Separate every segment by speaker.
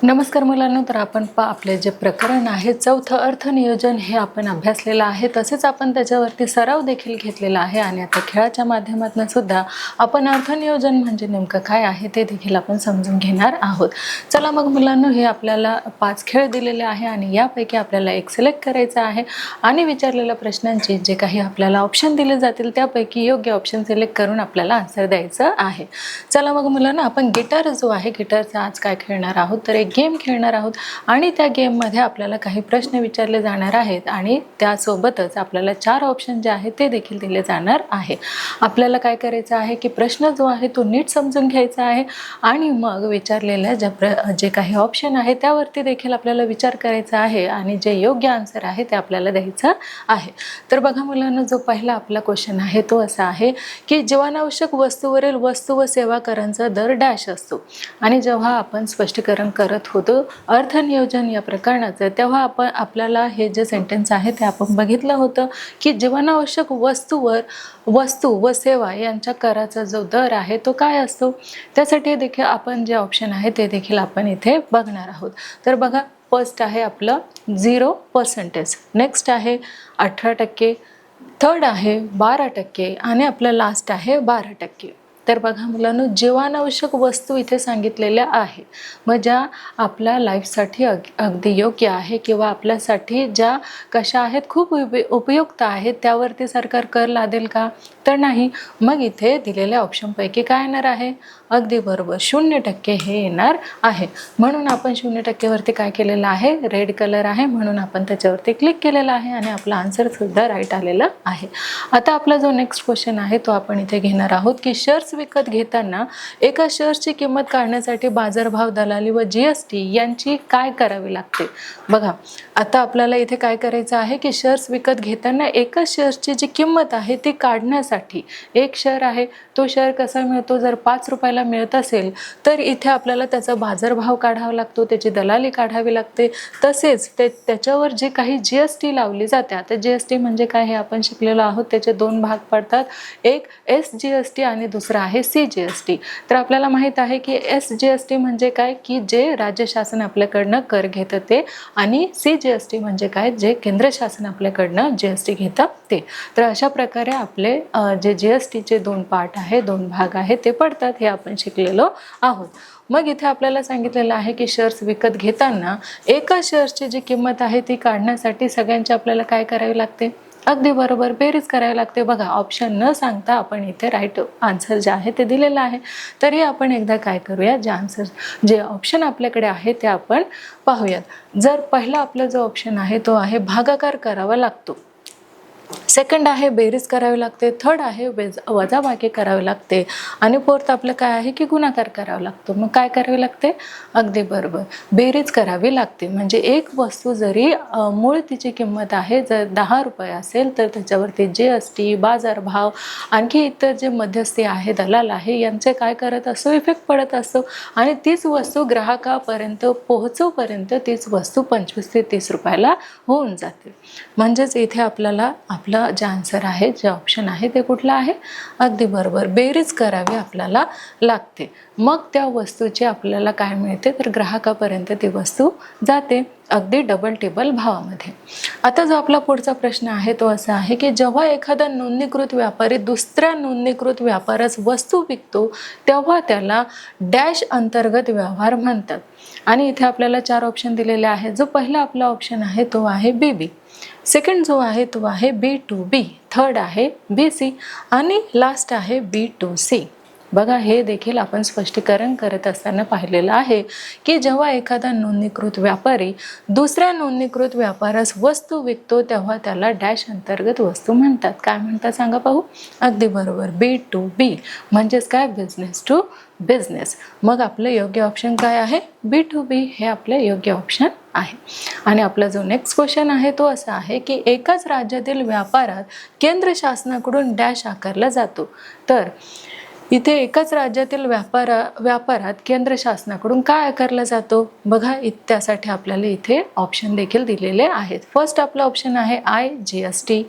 Speaker 1: नमस्कार मुलांनो, तर आपण आपले जे प्रकरण आहे चौथं अर्थनियोजन हे आपण अभ्यासलेलं आहे. तसेच आपण त्याच्यावरती सराव देखील घेतलेला आहे आणि आता खेळाच्या माध्यमातून सुद्धा आपण अर्थनियोजन म्हणजे नेमकं काय आहे ते देखील आपण समजून घेणार आहोत. चला मग मुलांनो, हे आपल्याला 5 खेळ दिलेले आहे आणि यापैकी आपल्याला एक सिलेक्ट करायचं आहे आणि विचारलेल्या प्रश्नांची जे काही आपल्याला ऑप्शन दिले जातील त्यापैकी योग्य ऑप्शन सिलेक्ट करून आपल्याला आन्सर द्यायचं आहे. चला मग मुलांनो, आपण गिटार जो आहे गिटारचा आज काय खेळणार आहोत, तर एक गेम खेळणार आहोत आणि त्या गेममध्ये आपल्याला काही प्रश्न विचारले जाणार आहेत आणि त्यासोबतच आपल्याला 4 ऑप्शन जे आहेत ते देखील दिले जाणार आहे. आपल्याला काय करायचं आहे की प्रश्न जो आहे तो नीट समजून घ्यायचा आहे आणि मग विचारलेल्या जे काही ऑप्शन आहे त्यावरती देखील आपल्याला विचार करायचा आहे आणि जे योग्य आन्सर आहे ते आपल्याला द्यायचं आहे. तर बघा मुलांना, जो पहिला आपला क्वेश्चन आहे तो असा आहे की जीवनावश्यक वस्तूवरील वस्तू व सेवा करांचा दर डॅश असतो. आणि जेव्हा आपण स्पष्टीकरण करत होतो अर्थनियोजन या प्रकरणाचं, तेव्हा आपल्याला हे जे सेंटेन्स आहे ते आपण बघितलं होतं की जीवनावश्यक वस्तू व सेवा यांच्या कराचा जो दर आहे तो काय असतो. त्यासाठी देखील आपण जे ऑप्शन आहे ते देखील आपण इथे बघणार आहोत. तर बघा, फर्स्ट आहे आपलं 0%, नेक्स्ट आहे 18%, थर्ड आहे 12% आणि आपलं लास्ट आहे 12%. तर बघा मुलांनो, जीवनावश्यक वस्तू इथे सांगितलेल्या आहे, मग ज्या आपल्या लाईफसाठी अगदी योग्य आहे किंवा आपल्यासाठी ज्या कशा आहेत खूप उपयुक्त आहेत त्यावरती सरकार कर लादेल का, तर नाही. मग इथे दिलेल्या ऑप्शनपैकी काय येणार आहे, अगदी बरोबर 0% हे येणार आहे. म्हणून आपण 0% वरती काय केलेलं आहे, रेड कलर आहे म्हणून आपण त्याच्यावरती क्लिक केलेलं आहे आणि आपला आन्सर सुद्धा राईट आलेला आहे. आता आपला जो नेक्स्ट क्वेश्चन आहे तो आपण इथे घेणार आहोत की शेअर्स विकत घेताना एका शेअर्सची किंमत काढण्यासाठी बाजारभाव, दलाली व GST यांची काय करावी लागते. बघा, आता आपल्याला इथे काय करायचं आहे की शेअर्स विकत घेताना एका शेअर्सची जी किंमत आहे ती काढण्यासाठी, एक शेअर आहे तो शेअर कसा मिळतो, जर 5 रुपयाला मिळत असेल तर इथे आपल्याला त्याचा बाजारभाव काढावा लागतो, त्याची दलाली काढावी लागते. तसेच त्याच्यावर जे काही GST लावली जाते, आता GST म्हणजे काय हे आपण शिकलेलो आहोत. त्याचे 2 भाग पडतात, एक SGST आणि दुसरा आहे CGST. तर आपल्याला माहित आहे की SGST म्हणजे काय की जे राज्य शासन आपल्याकडनं कर घेतं ते, आणि CGST म्हणजे काय, जे केंद्र शासन आपल्याकडनं GST घेतं ते. तर अशा प्रकारे आपले जे GSTचे 2 पार्ट आहे, 2 भाग आहे ते पडतात, हे आपण शिकलेलो आहोत. मग इथे आपल्याला सांगितलेलं आहे की शेअर्स विकत घेताना एका शेअर्सची जी किंमत आहे ती काढण्यासाठी सगळ्यांची आपल्याला काय करावी लागते, अगदी बरोबर बेरीज करावी लागते. बघा, ऑप्शन न सांगता आपण इथे राईट आन्सर जे आहे ते दिलेलं आहे. तरी आपण एकदा काय करूया, जे ऑप्शन आपल्याकडे आहे ते आपण पाहूयात. जर पहिला आपला जो ऑप्शन आहे तो आहे भागाकार करावा लागतो, सेकंड आहे बेरीज करावी लागते, थर्ड आहे वजाबाकी करावी लागते आणि फोर्थ आपलं काय आहे की गुणाकार करावा लागतो. मग काय करावे लागते, अगदी बरोबर बेरीज करावी लागते. म्हणजे एक वस्तू जरी मूळ तिची किंमत आहे जर 10 रुपये असेल तर त्याच्यावरती GST, बाजारभाव, आणखी इतर जे मध्यस्थी आहे, दलाल आहे, यांचे काय करत असतो, इफेक्ट पडत असतो आणि तीच वस्तू ग्राहकापर्यंत पोहोचोपर्यंत तीच वस्तू 25 ते 30 रुपयाला होऊन जाते. म्हणजेच इथे आपल्याला आपलं जे आन्सर आहे, जे ऑप्शन आहे ते कुठलं आहे, अगदी बरोबर बेरीज करावी आपल्याला लागते. मग त्या वस्तूची आपल्याला काय मिळते, तर ग्राहकापर्यंत ती वस्तू जाते अगदी डबल टेबल भावामध्ये. आता जो आपला पुढचा प्रश्न आहे तो असा आहे की जेव्हा एखादा नोंदणीकृत व्यापारी दुसऱ्या नोंदणीकृत व्यापाऱ्यास वस्तू विकतो तेव्हा त्याला डॅश अंतर्गत व्यवहार म्हणतात. आणि इथे आपल्याला 4 ऑप्शन दिलेले आहेत. जो पहिला आपला ऑप्शन आहे तो आहे BB, सेकंड जो आहे तो आहे B2B, थर्ड आहे BC आणि लास्ट आहे B2C. बघा, हे देखील आपण स्पष्टीकरण करत असताना पाहिलेलं आहे की जेव्हा एखादा नोंदणीकृत व्यापारी दुसऱ्या नोंदणीकृत व्यापाऱ्यास वस्तू विकतो तेव्हा त्याला डॅश अंतर्गत वस्तू म्हणतात. काय म्हणतात सांगा पाहू, अगदी बरोबर B2B म्हणजेच काय, बिझनेस टू बिझनेस. मग आपलं योग्य ऑप्शन काय आहे, B2B हे आपलं योग्य ऑप्शन आहे. आणि आपला जो नेक्स्ट क्वेश्चन आहे तो असा आहे की एकाच राज्यातील व्यापारात केंद्र शासनाकडून डॅश आकारला जातो. तर इथे एकाच राज्यातील व्यापारात केंद्र शासनाकडून काय आकारला जातो. बघा, त्यासाठी आपल्याला इथे ऑप्शन देखील दिलेले आहेत. फर्स्ट आपला ऑप्शन आहे IGST,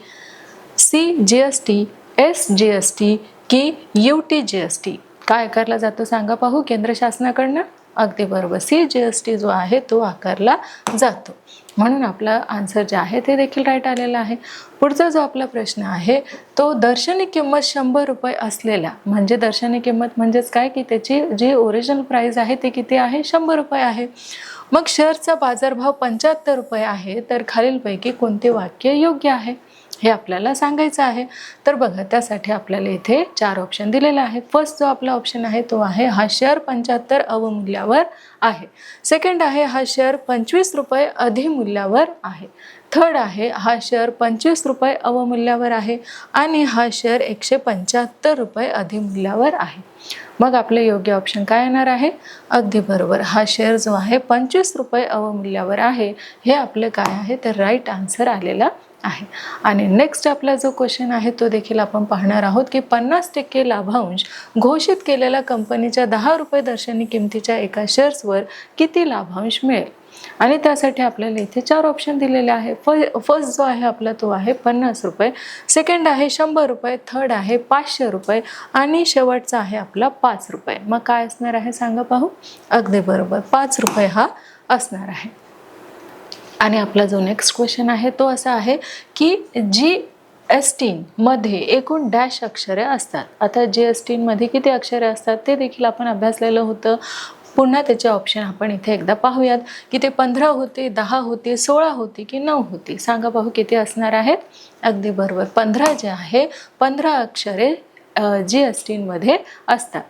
Speaker 1: CGST, SGST की UTGST. काय आकारला जातो सांगा पाहू केंद्र शासनाकडनं, अगदी बरोबर, CGST जो आहे तो आकारला जातो. म्हणून आपला आन्सर जे आहे ते देखील राईट आलेला आहे. पुढचा जो आपला प्रश्न आहे तो दर्शनी किंमत 100 रुपये असलेल्या, म्हणजे दर्शनी किंमत म्हणजेच काय की त्याची जी ओरिजिनल प्राइस आहे ती किती आहे, 100 रुपये आहे. मग शेअरचा बाजारभाव 75 रुपये आहे, तर खालीलपैकी कोणते वाक्य योग्य आहे हे आपल्याला सांगायचं आहे. तर बघा, त्यासाठी आपल्याला इथे 4 ऑप्शन दिलेले आहेत. फर्स्ट जो आपला ऑप्शन आहे तो आहे हा शेअर 75 अवमूल्यावर आहे. सेकंड आहे हा शेअर 25 रुपये अधिमूल्यावर आहे. थर्ड आहे हा शेअर 25 रुपये अवमूल्यावर आहे आणि हा शेअर 175 रुपये अधिमूल्यावर आहे. मग आपले योग्य ऑप्शन काय येणार आहे? अगदी बरोबर, हा शेअर जो आहे 25 रुपये अवमूल्यावर आहे हे आपलं काय आहे तर राईट आन्सर आलेला आहे. आणि नेक्स्ट आपला जो क्वेश्चन आहे तो देखील आपण पाहणार आहोत की 50% लाभांश घोषित केलेल्या कंपनीच्या 10 रुपये दर्शनी किमतीच्या एका शेअर्सवर किती लाभांश मिळेल. आणि त्यासाठी आपल्याला इथे 4 ऑप्शन दिलेले आहे. फर्स्ट जो आहे आपला तो आहे 50 रुपये, सेकंड आहे 100 रुपये, थर्ड आहे 500 रुपये आणि शेवटचा आहे आपला 5 रुपये. मग काय असणार आहे सांगा पाहू. अगदी बरोबर, 5 रुपये हा असणार आहे. आणि आपला जो नेक्स्ट क्वेश्चन आहे तो असा आहे की GST मध्ये एकूण डॅश अक्षरे असतात. आता GST मध्ये किती अक्षरे असतात ते देखील आपण अभ्यासलेलं होतं. पुन्हा त्याचे ऑप्शन आपण इथे एकदा पाहूयात की ते 15 होते, 10 होते, 16 होते की 9 होते. सांगा पाहू किती असणार आहेत. अगदी बरोबर, 15 जे आहे 15 अक्षरे GST मध्ये असतात.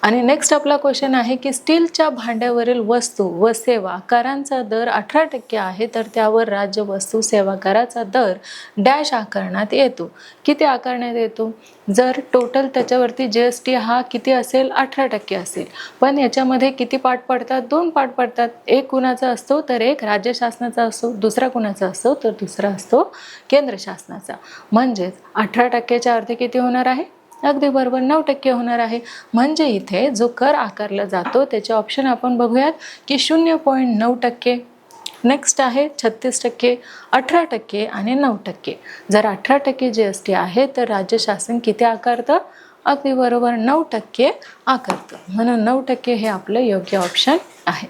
Speaker 1: आणि नेक्स्ट आपला क्वेश्चन आहे की स्टीलच्या भांड्यावरील वस्तू व सेवा करांचा दर 18% आहे, तर त्यावर राज्य वस्तू सेवा कराचा दर डॅश आकारण्यात येतो. किती आकारण्यात येतो? जर टोटल त्याच्यावरती GST हा किती असेल, 18% असेल, पण याच्यामध्ये किती पार्ट पडतात? 2 पार्ट पडतात. एक कुणाचा असतो तर एक राज्य शासनाचा असतो, दुसरा कुणाचा असतो तर दुसरा असतो केंद्र शासनाचा. म्हणजेच 18%च्या अर्धी किती होणार आहे? अगदी बरोबर, 9% होणार आहे. म्हणजे इथे जो कर आकारला जातो त्याचे ऑप्शन आपण बघूयात की 0.9%, नेक्स्ट आहे 36%, 18% आणि 9%. जर 18% GST आहे तर राज्य शासन किती आकारतं? अगदी बरोबर, 9% आकारतं. म्हणून 9% हे आपलं योग्य ऑप्शन आहे.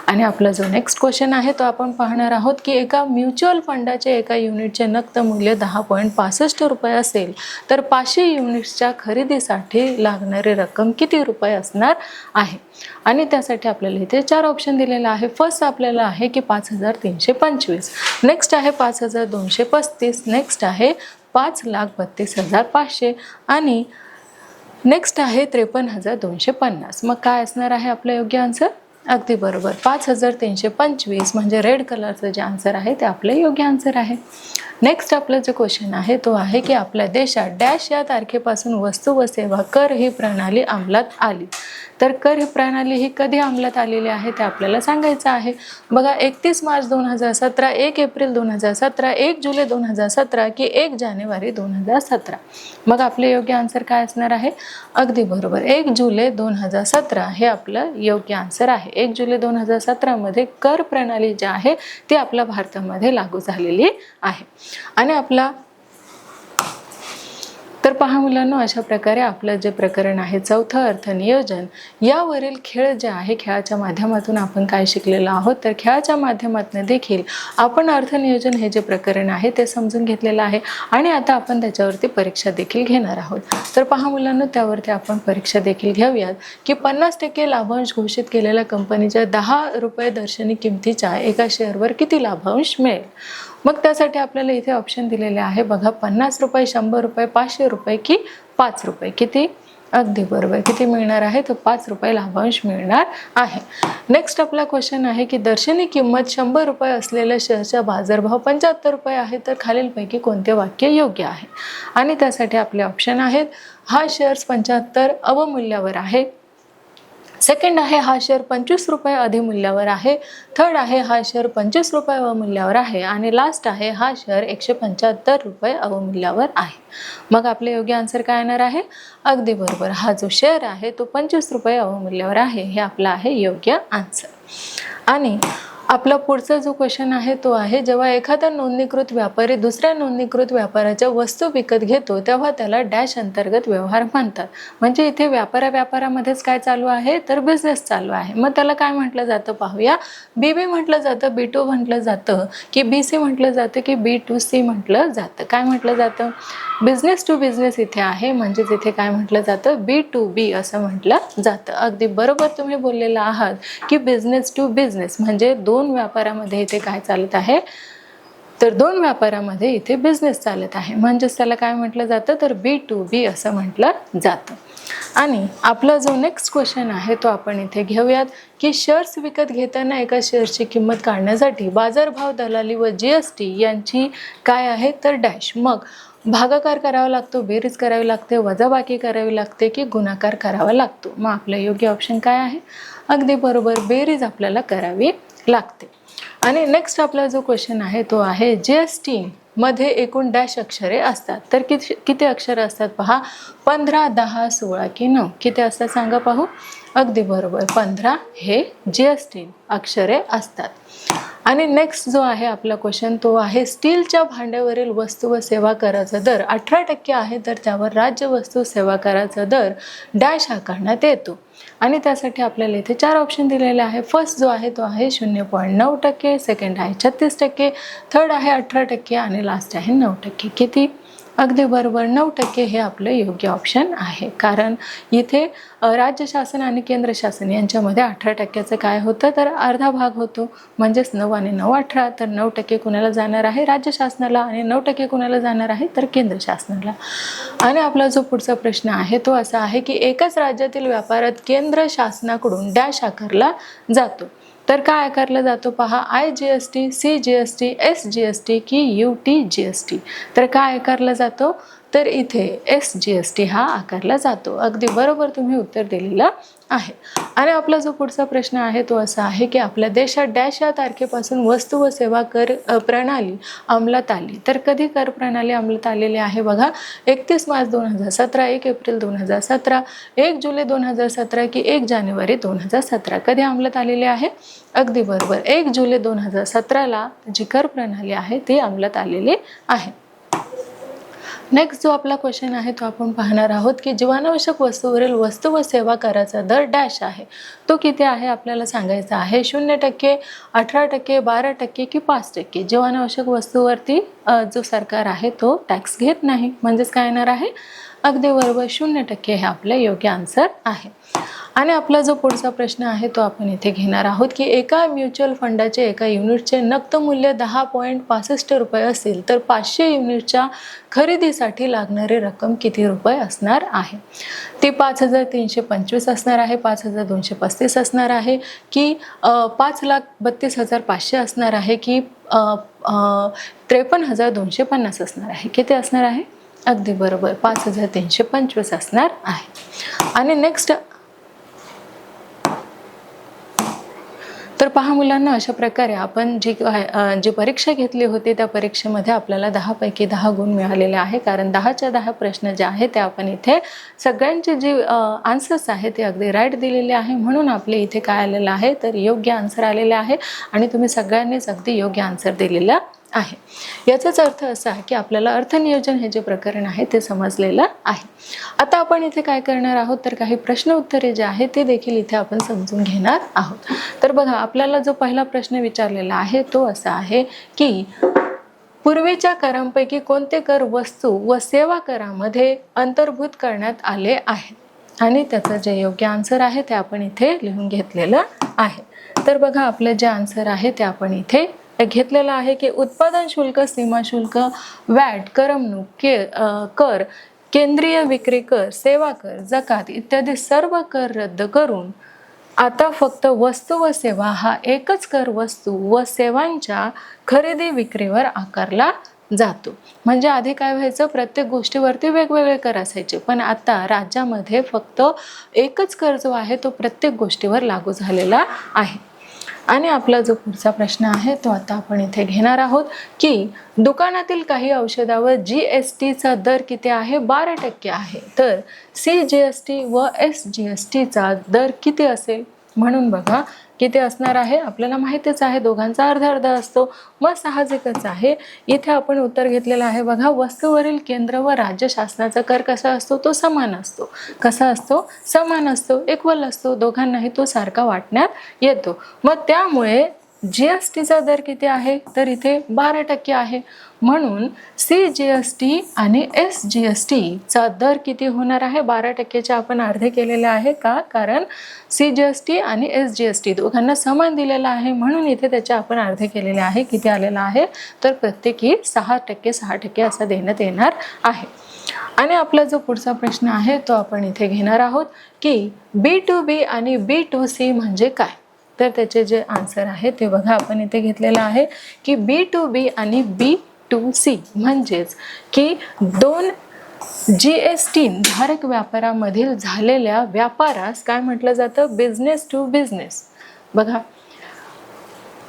Speaker 1: आणि आपला जो नेक्स्ट क्वेश्चन आहे तो आपण पाहणार आहोत की एका म्युच्युअल फंडाचे एका युनिटचे नक्त मूल्य 10.65 रुपये असेल तर 500 युनिट्सच्या खरेदीसाठी लागणारी रक्कम किती रुपये असणार आहे. आणि त्यासाठी आपल्याला इथे 4 ऑप्शन दिलेले आहे. फर्स्ट आपल्याला आहे की 5325, नेक्स्ट आहे 5235, नेक्स्ट आहे 5,32,500 आणि नेक्स्ट आहे 53,250. मग काय असणार आहे आपलं योग्य आन्सर? अगदी बरोबर, 5325 म्हणजे रेड कलरचं जे आन्सर आहे ते आपलं योग्य आन्सर आहे. नेक्स्ट आपलं जे क्वेश्चन आहे तो आहे की आपल्या देशात डॅश या तारखेपासून वस्तू व सेवा कर ही प्रणाली अंमलात आली. तर कर ही प्रणाली ही कधी अंमलात आलेली आहे ते आपल्याला सांगायचं आहे. बघा, 31 मार्च 2017, 1 एप्रिल 2017, 1 जुलै 2017 की 1 जानेवारी 2017. मग आपले योग्य आन्सर काय असणार आहे? अगदी बरोबर, 1 जुलै 2017 हे आपलं योग्य आन्सर आहे. 1 जुलै 2017 मध्ये कर प्रणाली जी आहे ती आपल्या भारतामध्ये लागू झालेली आहे. आणि आपला तर पहा मुलांनो, अशा प्रकारे आपलं जे प्रकरण आहे चौथं अर्थनियोजन यावरील खेळ जे आहे, खेळाच्या माध्यमातून आपण काय शिकलेलो आहोत तर खेळाच्या माध्यमातून देखील आपण अर्थनियोजन हे जे प्रकरण आहे ते समजून घेतलेलं आहे. आणि आता आपण त्याच्यावरती परीक्षा देखील घेणार आहोत. तर पहा मुलांनो, त्यावरती आपण परीक्षा देखील घेऊयात की 50% लाभांश घोषित केलेल्या कंपनीच्या 10 रुपये दर्शनी किमतीच्या एका शेअरवर किती लाभांश मिळेल. मग त्यासाठी आपल्याला इथे ऑप्शन दिलेले आहे. बघा, 50 रुपये, 100 रुपये, 500 रुपये की 5 रुपये. किती? अगदी बरोबर, किती मिळणार आहे तर 5 रुपये लाभांश मिळणार आहे. नेक्स्ट आपला क्वेश्चन आहे की दर्शनी किंमत 100 रुपये असलेल्या शेअरचा बाजारभाव 75 रुपये आहे, तर खालीलपैकी कोणते वाक्य योग्य आहे. आणि त्यासाठी आपले ऑप्शन आहेत. हा शेअर 75 अवमूल्यावर आहे, सेकंड आहे हा शेअर 25 रुपये अधिमूल्यावर आहे, थर्ड आहे हा शेअर 25 रुपये अवमूल्यावर आहे आणि लास्ट आहे हा शेअर 175 रुपये अवमूल्यावर आहे. मग आपले योग्य आन्सर काय येणार आहे? अगदी बरोबर, हा जो शेअर आहे तो 25 रुपये अवमूल्यावर आहे हे आपला आहे योग्य आन्सर. आणि आपला पुढचा जो क्वेश्चन आहे तो आहे, जेव्हा एखादा नोंदणीकृत व्यापारी दुसऱ्या नोंदणीकृत व्यापाराच्या वस्तू विकत घेतो तेव्हा त्याला डॅश अंतर्गत व्यवहार म्हणतात. म्हणजे इथे व्यापारामध्येच काय चालू आहे, तर बिझनेस चालू आहे. मग त्याला काय म्हटलं जातं पाहूया. BB म्हटलं जातं, B2 म्हटलं जातं की BC म्हटलं जातं की B2C म्हटलं जातं. काय म्हटलं जातं, बिझनेस टू बिझनेस इथे आहे, म्हणजेच इथे काय म्हटलं जातं, B2B असं म्हटलं जातं. अगदी बरोबर तुम्ही बोललेला आहात की बिझनेस टू बिझनेस म्हणजे दोन व्यापारामध्ये इथे काय चालत आहे, तर दोन व्यापारामध्ये इथे बिझनेस चालत आहे, म्हणजेच त्याला काय म्हटलं जातं, तर B2B असं म्हटलं जातं. आणि आपला जो नेक्स्ट क्वेश्चन आहे तो आपण इथे घेऊयात की शेअर्स विकत घेताना एका शेअर्सची किंमत काढण्यासाठी बाजारभाव, दलाली व GST यांची काय आहे, तर डॅश. मग भागाकार करावा लागतो, बेरीज करावी लागते, वजाबाकी करावी लागते की गुणाकार करावा लागतो. मग आपलं योग्य ऑप्शन काय आहे, अगदी बरोबर, बेरीज आपल्याला करावी लागते. आणि नेक्स्ट आपला जो क्वेश्चन आहे तो आहे, GST मध्ये एकूण डॅश अक्षरे असतात. तर किती अक्षरे असतात पहा, 15, 10, 16 की 9, किती असतात सांगा पाहू. अगदी बरोबर, 15 हे GST अक्षरे असतात. आणि नेक्स्ट जो आहे आपला क्वेश्चन तो आहे, स्टीलच्या भांड्यावरील वस्तू व सेवा कराचा दर 18% आहे, तर त्यावर राज्य वस्तू सेवा कराचा दर डॅश आकारण्यात येतो. आणि त्यासाठी आपल्याला इथे 4 ऑप्शन दिलेले आहे. फर्स्ट जो आहे तो आहे 0.9%, सेकंड आहे 36%, थर्ड आहे 18% आणि लास्ट आहे 9%. किती, अगदी बरोबर 9% हे आपलं योग्य ऑप्शन आहे. कारण इथे राज्य शासन आणि केंद्र शासन यांच्यामध्ये 18%चं काय होतं, तर अर्धा भाग होतो, म्हणजेच 9 आणि 9 18, तर 9% कुणाला जाणार आहे, राज्य शासनाला, आणि 9% कुणाला जाणार आहे, तर केंद्र शासनाला. आणि आपला जो पुढचा प्रश्न आहे तो असा आहे की एकाच राज्यातील व्यापारात केंद्र शासनाकडून डॅश आकारला जातो. तर काय आकारला जातो पहा, IGST, CGST, SGST की UTGST. तर काय आकारला जातो, तर इथे SGST हा आकारला जातो. अगदी बरोबर तुम्ही उत्तर दिलेलं आहे. आणि आपला जो पुढचा प्रश्न आहे तो असा आहे की आपल्या देशात डॅश या तारखेपासून वस्तू व सेवा कर प्रणाली अंमलात आली. तर कधी कर प्रणाली अंमलात आलेली आहे बघा, 31 मार्च 2017, 1 एप्रिल 2017, 1 जुलै 2017 की 1 जानेवारी 2017. कधी अंमलात आलेली आहे, अगदी बरोबर 1 जुलै 2017ला जी कर प्रणाली आहे ती अंमलात आलेली आहे. नेक्स्ट जो आपला क्वेश्चन आहे तो आपण पाहणार आहोत की जीवनावश्यक वस्तूवरील वस्तू व सेवा कराचा दर डॅश आहे. तो किती आहे आपल्याला सांगायचा आहे, 0%, 18%, 12% की 5%. जीवनावश्यक वस्तूवरती जो सरकार आहे तो टॅक्स घेत नाही, म्हणजेच काय येणार आहे, अगदी बरोबर 0% हे आपलं योग्य आन्सर आहे. आणि आपला जो पुढचा प्रश्न आहे तो आपण इथे घेणार आहोत की एका म्युच्युअल फंडाचे एका युनिटचे नक्त मूल्य 10.65 रुपये असेल तर 500 युनिटच्या खरेदीसाठी लागणारी रक्कम किती रुपये असणार आहे. ती 5,325 असणार आहे, 5,235 असणार आहे की 5,32,500 असणार आहे की 53,250 असणार आहे. किती असणार आहे, अगदी बरोबर 5,325 असणार आहे. आणि नेक्स्ट, तर पहा मुलांना, अशा प्रकारे आपण जी परीक्षा घेतली होती त्या परीक्षेमध्ये आपल्याला 10 पैकी 10 गुण मिळालेले आहे. कारण 10च्या 10 प्रश्न जे आहेत ते आपण इथे सगळ्यांचे जे आन्सर्स आहेत ते अगदी राईट दिलेले आहे, म्हणून आपले इथे काय आलेलं आहे, तर योग्य आन्सर आलेले आहे. आणि तुम्ही सगळ्यांनीच अगदी योग्य आन्सर दिलेला आहे. याचाच अर्थ असा आहे की आपल्याला अर्थनियोजन हे जे प्रकरण आहे ते समजलेलं आहे. आता आपण इथे काय करणार आहोत, तर काही प्रश्न उत्तरे जे आहेत ते देखील इथे आपण समजून घेणार आहोत. तर बघा, आपल्याला जो पहिला प्रश्न विचारलेला आहे तो असा आहे की पूर्वीच्या करांपैकी कोणते कर वस्तू व सेवा करामध्ये अंतर्भूत करण्यात आले आहेत. आणि त्याचं जे योग्य आन्सर आहे ते आपण इथे लिहून घेतलेलं आहे. तर बघा, आपलं जे आन्सर आहे ते आपण इथे घेतलेलं आहे की उत्पादन शुल्क, सीमा शुल्क, वॅट, करमणूक, कर, केंद्रीय विक्री कर, सेवा कर, जकात इत्यादी सर्व कर रद्द करून आता फक्त वस्तू व सेवा हा एकच कर वस्तू व सेवांच्या खरेदी विक्रीवर आकारला जातो. म्हणजे आधी काय व्हायचं, प्रत्येक गोष्टीवरती वेगवेगळे कर असायचे, पण आता राज्यामध्ये फक्त एकच कर जो आहे तो प्रत्येक गोष्टीवर लागू झालेला आहे. आणि आपला जो पुढचा प्रश्न आहे तो आता आपण इथे घेणार आहोत की दुकानातील काही औषधावर GSTचा दर किती आहे, 12% आहे. तर CGST व SGSTचा दर किती असेल, म्हणून बघा किती असणार आहे आपल्याला माहितीच आहे, दोघांचा अर्धा अर्धा असतो, मग साहजिकच आहे इथे आपण उत्तर घेतलेलं आहे. बघा, वस्तूवरील केंद्र व राज्य शासनाचा कर कसा असतो, तो समान असतो. कसा असतो, समान असतो, इक्वल असतो, दोघांनाही तो सारखा वाटण्यात येतो. मग त्यामुळे GSTचा दर किती आहे, तर इथे 12% आहे. म्हणून CGST आणि SGSTचा दर किती होणार आहे, 12%चे आपण अर्धे केलेले आहे. का, कारण CGST आणि SGST दोघांना समान दिलेला आहे, म्हणून इथे त्याचे आपण अर्धे केलेले आहे. किती आलेला आहे, तर प्रत्येकी 6% 6% असं देण्यात येणार आहे. आणि आपला जो पुढचा प्रश्न आहे तो आपण इथे घेणार आहोत की B2B आणि B2C म्हणजे काय. तर त्याचे जे आन्सर आहे ते बघा, आपण इथे घेतलेलं आहे की B2B आणि B2C म्हणजेच की दोन GST धारक व्यापारामधील झालेल्या व्यापारास काय म्हटलं जातं, बिझनेस टू बिझनेस. बघा,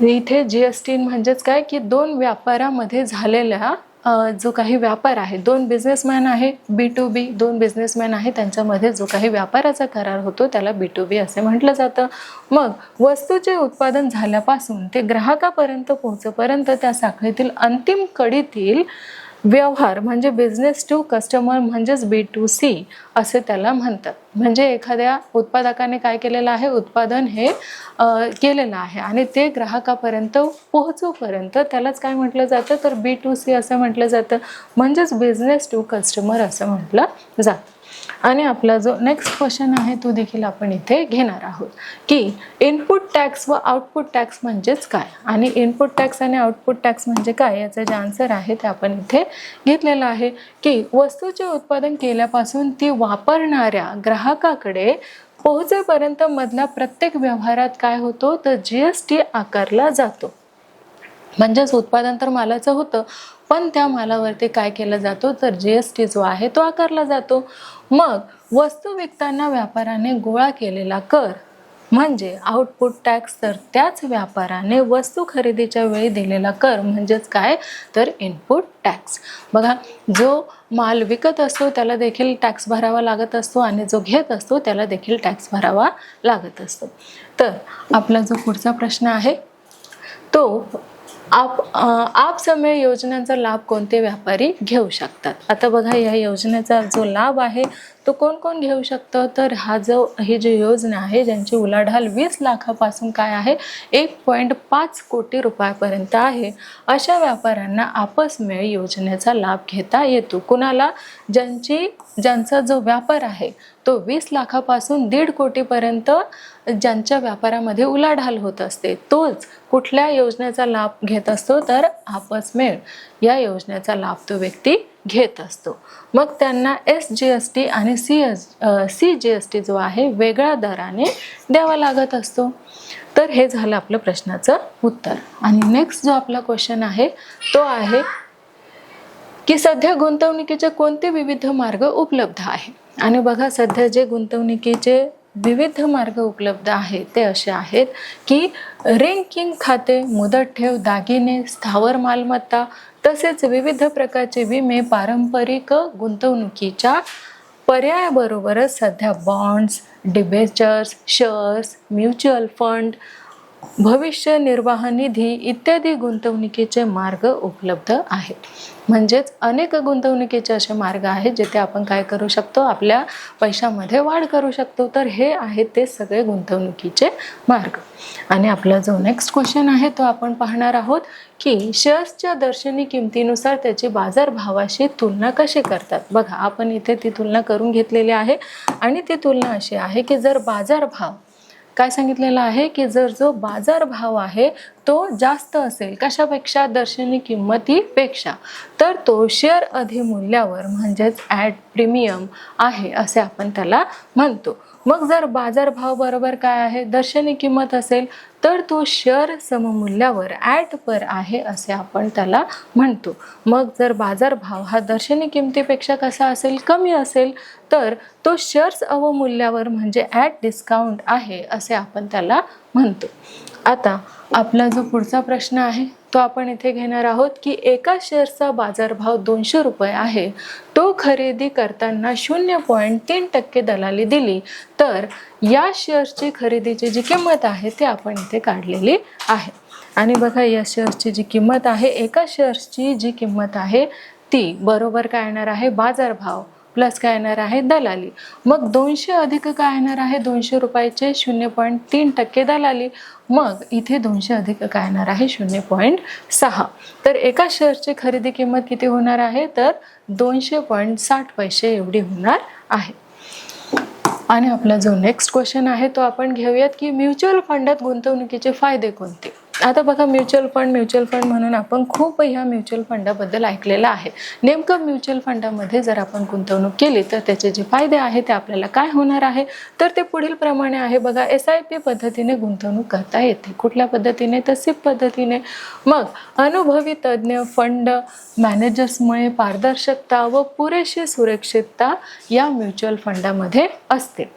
Speaker 1: इथे GST म्हणजेच काय की दोन व्यापारामध्ये झालेल्या जो काही व्यापार आहे, दोन बिझनेसमॅन आहे, B2B दोन बिझनेसमॅन आहे, त्यांच्यामध्ये जो काही व्यापाराचा करार होतो त्याला B2B असे म्हटलं जातं. मग वस्तूचे उत्पादन झाल्यापासून ते ग्राहकापर्यंत पोहोचेपर्यंत त्या साखळीतील अंतिम कडीतील व्यवहार म्हणजे बिझनेस टू कस्टमर म्हणजेच B2C असे त्याला म्हणतात. म्हणजे एखाद्या उत्पादकाने काय केलेलं आहे, उत्पादन हे केलेलं आहे आणि ते ग्राहकापर्यंत पोहोचोपर्यंत त्यालाच काय म्हटलं जातं, तर B2C असं म्हटलं जातं, म्हणजेच बिझनेस टू कस्टमर असं म्हटलं जातं. आणि आपला जो नेक्स्ट क्वेश्चन आहे तो देखील आपण इथे घेणार आहोत की इनपुट टॅक्स व आउटपुट टॅक्स म्हणजेच काय. आणि इनपुट टॅक्स आणि आउटपुट टॅक्स म्हणजे काय, याचं जे आन्सर आहे ते आपण इथे घेतलेलं आहे की वस्तूचे उत्पादन केल्यापासून ती वापरणाऱ्या ग्राहकाकडे पोहोचेपर्यंत मधला प्रत्येक व्यवहारात काय होतो, तर GST आकारला जातो. म्हणजेच उत्पादन तर मालाचं होतं, पण त्या मालावरती काय केलं जातो, तर GST जो आहे तो आकारला जातो. मग वस्तू विकताना व्यापाराने गोळा केलेला कर म्हणजे आउटपुट टॅक्स, तर त्याच व्यापाराने वस्तू खरेदीच्या वेळी दिलेला कर म्हणजेच काय, तर इनपुट टॅक्स. बघा, जो माल विकत असतो त्याला देखील टॅक्स भरावा लागत असतो आणि जो घेत असतो त्याला देखील टॅक्स भरावा लागत असतो. तर आपला जो पुढचा प्रश्न आहे तो आप समय योजनांचा लाभ कोणते व्यापारी घेऊ शकतात. आता बघा, या योजनेचा जो लाभ आहे तो कोण कोण घेऊ शकतं, तर ही जी योजना आहे ज्यांची उलाढाल 20 लाखापासून काय आहे 1.5 कोटी रुपयापर्यंत आहे, अशा व्यापाऱ्यांना आपसमेळ योजनेचा लाभ घेता येतो. कुणाला, ज्यांचा जो व्यापार आहे तो 20 लाखापासून 1.5 कोटीपर्यंत ज्यांच्या व्यापारामध्ये उलाढाल होत असते तोच कुठल्या योजनेचा लाभ घेत असतो, तर आपसमेळ या योजनेचा लाभ तो व्यक्ती घेत असतो. मग त्यांना SGST आणि CGST जो आहे वेगळ्या दराने द्यावा लागत असतो. तर हे झालं आपलं प्रश्नाचं उत्तर. आणि नेक्स्ट जो आपला क्वेश्चन आहे तो आहे की सध्या गुंतवणुकीचे कोणते विविध मार्ग उपलब्ध आहे. आणि बघा, सध्या जे गुंतवणुकीचे विविध मार्ग उपलब्ध आहेत ते असे आहेत की रँकिंग खाते, मुदत ठेव, दागिने, स्थावर मालमत्ता, तसेच विविध प्रकारचे विमे, पारंपरिक गुंतवणुकीच्या पर्यायाबरोबरच सध्या bonds, debentures, shares, mutual fund, भविष्य निर्वाह निधी इत्यादी गुंतवणुकीचे मार्ग उपलब्ध आहेत. म्हणजेच अनेक गुंतवणुकीचे असे मार्ग आहेत जिथे आपण काय करू शकतो, आपल्या पैशामध्ये वाढ करू शकतो. तर हे आहेत ते सगळे गुंतवणुकीचे मार्ग. आणि आपला जो नेक्स्ट क्वेश्चन आहे तो आपण पाहणार आहोत की शेअर्सच्या दर्शनी किमतीनुसार त्याची बाजारभावाशी तुलना कशी करतात. बघा, आपण इथे ती तुलना करून घेतलेली आहे आणि ती तुलना अशी आहे की जर बाजारभाव काय सांगितलेलं आहे की जर जो बाजारभाव आहे तो जास्त असेल कशापेक्षा, दर्शनी किंमतीपेक्षा, तर तो शेअर अधिमूल्यावर म्हणजेच ॲट प्रीमियम आहे असे आपण त्याला म्हणतो. मग जर बाजारभाव बरोबर काय आहे, दर्शनी किंमत असेल, तर तो शेअर सममूल्यावर ॲट पर आहे असे आपण त्याला म्हणतो. मग जर बाजारभाव हा दर्शनी किमतीपेक्षा कसा असेल, कमी असेल, तर तो शेअर्स अवमूल्यावर म्हणजे ॲट डिस्काउंट आहे असे आपण त्याला म्हणतो. आता आपला जो पुढचा प्रश्न आहे तो आपण इथे घेणार आहोत की एका शेअरचा बाजारभाव 200 रुपये आहे, तो खरेदी करताना 0.3% दलाली दिली तर या शेअर्सची खरेदीची जी किंमत आहे ती आपण इथे काढलेली आहे. आणि बघा या शेअर्सची जी किंमत आहे, एका शेअर्सची जी किंमत आहे ती बरोबर काय येणार आहे, बाजारभाव प्लस काय येणार आहे, दलाली. मग 200 अधिक काय येणार आहे, 200 रुपयाचे 0.3% दलाली. मग इथे 200 अधिक काय येणार आहे, 0.6. तर एका शेअरची खरेदी किंमत किती होणार आहे, तर 200.60 पैसे एवढी होणार आहे. आणि आपला जो नेक्स्ट क्वेश्चन आहे तो आपण घेऊयात की म्युच्युअल फंडात गुंतवणुकीचे फायदे कोणते. आता बघा म्युच्युअल फंड म्हणून आपण खूप ह्या म्युच्युअल फंडाबद्दल ऐकलेलं आहे. नेमकं म्युच्युअल फंडामध्ये जर आपण गुंतवणूक केली तर त्याचे जे फायदे आहेत ते आपल्याला काय होणार आहे, तर ते पुढील प्रमाणे आहे. बघा SIP पद्धतीने गुंतवणूक करता येते. कुठल्या पद्धतीने, तर SIP पद्धतीने. मग अनुभवी तज्ज्ञ फंड मॅनेजर्समुळे पारदर्शकता व पुरेशी सुरक्षितता या म्युच्युअल फंडामध्ये असते.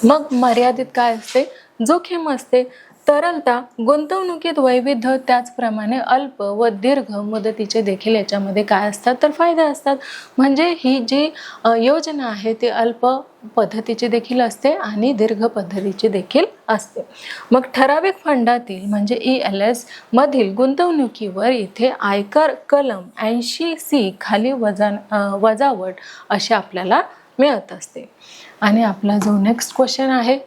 Speaker 1: मग मर्यादित काय असते, जोखीम असते, तरलता, गुंतवणुकीत वैविध्य, त्याचप्रमाणे अल्प व दीर्घ मुदतीचे देखील याच्यामध्ये काय असतात, तर फायदे असतात. म्हणजे ही जी योजना आहे ती अल्प पद्धतीची देखील असते आणि दीर्घ पद्धतीची देखील असते. मग ठराविक फंडातील म्हणजे ELS मधील गुंतवणुकीवर इथे आयकर कलम 80C खाली वजावट अशी आपल्याला मिळत असते. आणि आपला जो नेक्स्ट क्वेश्चन आहे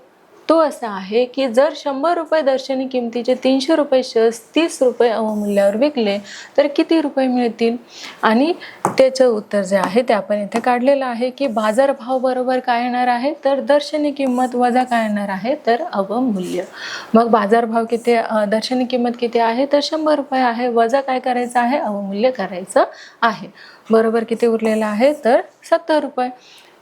Speaker 1: तो असा आहे की जर 100 रुपये दर्शनी किमतीचे 300 रुपये शेअर्स 30 रुपये अवमूल्यावर विकले तर किती रुपये मिळतील. आणि त्याचं उत्तर जे आहे ते आपण इथे काढलेलं आहे की बाजारभाव बरोबर काय येणार आहे, तर दर्शनी किंमत वजा काय येणार आहे, तर अवमूल्य. मग बाजारभाव किती, दर्शनी किंमत किती आहे, तर 100 रुपये आहे, वजा काय करायचं आहे, अवमूल्य करायचं आहे. बरोबर किती उरलेलं आहे, तर 70 रुपये.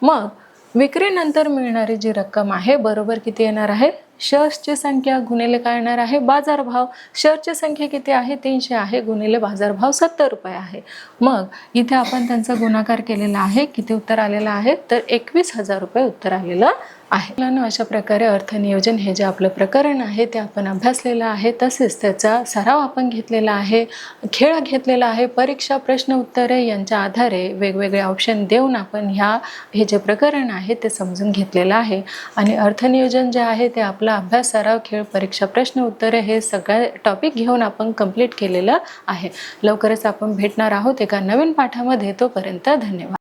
Speaker 1: मग विक्रीनंतर मिळणारी जी रक्कम आहे बरोबर किती येणार आहे, शेअर्सची संख्या गुणिले काय येणार आहे, बाजारभाव. शेअर्सची संख्या किती आहे, 300 आहे, गुणिले बाजारभाव 70 रुपये आहे. मग इथे आपण त्यांचा गुणाकार केलेला आहे. किती उत्तर आलेलं आहे, तर 21,000 रुपये उत्तर आलेलं आहे. अशा प्रकारे अर्थनियोजन हे जे आपलं प्रकरण आहे ते आपण अभ्यासलेलं आहे. तसेच त्याचा सराव आपण घेतलेला आहे, खेळ घेतलेला आहे. परीक्षा प्रश्न उत्तरे यांच्या आधारे वेगवेगळे ऑप्शन देऊन आपण हे जे प्रकरण आहे ते समजून घेतलेलं आहे. आणि अर्थनियोजन जे आहे ते आपला अभ्यास, सराव, खेळ, परीक्षा प्रश्न उत्तरे हे सगळे टॉपिक घेऊन आपण कंप्लीट केलेलं आहे. लवकरच आपण भेटणार आहोत एका नवीन पाठामध्ये. तोपर्यंत धन्यवाद.